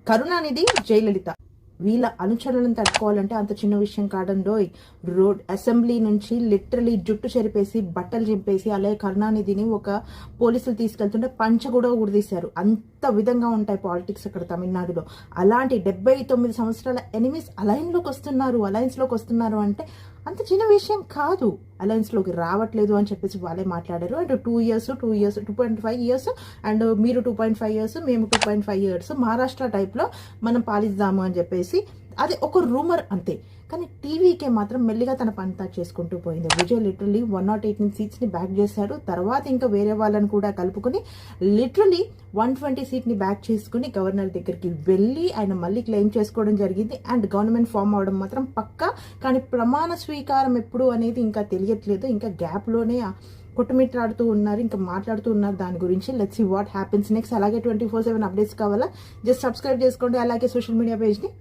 కరుణానిధి, జయలలిత వీళ్ళ అనుచరులను తట్టుకోవాలంటే అంత చిన్న విషయం కాదండోయ్. రోడ్ అసెంబ్లీ నుంచి లిటరలీ జుట్టు చెరిపేసి బట్టలు చింపేసి అలాగే కరుణానిధిని ఒక పోలీసులు తీసుకెళ్తుంటే పంచ కూడా ఊడదీశారు. అంత విధంగా ఉంటాయి పాలిటిక్స్ అక్కడ తమిళనాడులో. అలాంటి 79 సంవత్సరాల ఎనిమిస్ అలయన్స్లోకి వస్తున్నారు అంటే అంత చిన్న విషయం కాదు. అలయన్స్లోకి రావట్లేదు అని చెప్పేసి వాళ్ళే మాట్లాడారు. అండ్ 2.5 ఇయర్స్ అండ్ మీరు 2.5 ఇయర్స్, మేము 2.5 ఇయర్స్ మహారాష్ట్ర టైప్లో మనం పాలిద్దాము అని చెప్పేసి అది ఒక రూమర్ అంతే. కానీ టీవీకే మాత్రం మెల్లిగా తన పని చేసుకుంటూ పోయింది. విజయ్ లిటరలీ 118 సీట్స్ని బ్యాక్ చేశారు. తర్వాత ఇంకా వేరే వాళ్ళని కూడా కలుపుకొని లిటరలీ 120 సీట్ని బ్యాక్ చేసుకుని గవర్నర్ దగ్గరికి వెళ్ళి ఆయన మళ్ళీ క్లెయిమ్ చేసుకోవడం జరిగింది. అండ్ గవర్నమెంట్ ఫామ్ అవడం మాత్రం పక్కా. కానీ ప్రమాణ స్వీకారం ఎప్పుడు అనేది ఇంకా తెలియట్లేదు. ఇంకా గ్యాప్లోనే కొట్టుమిట్టాడుతూ ఉన్నారు, ఇంకా మాట్లాడుతూ ఉన్నారు దాని గురించి. Let's see what happens next. అలాగే 24/7 అప్డేట్స్ కావాలా జస్ట్ సబ్స్క్రైబ్ చేసుకోండి. అలాగే సోషల్ మీడియా పేజ్ని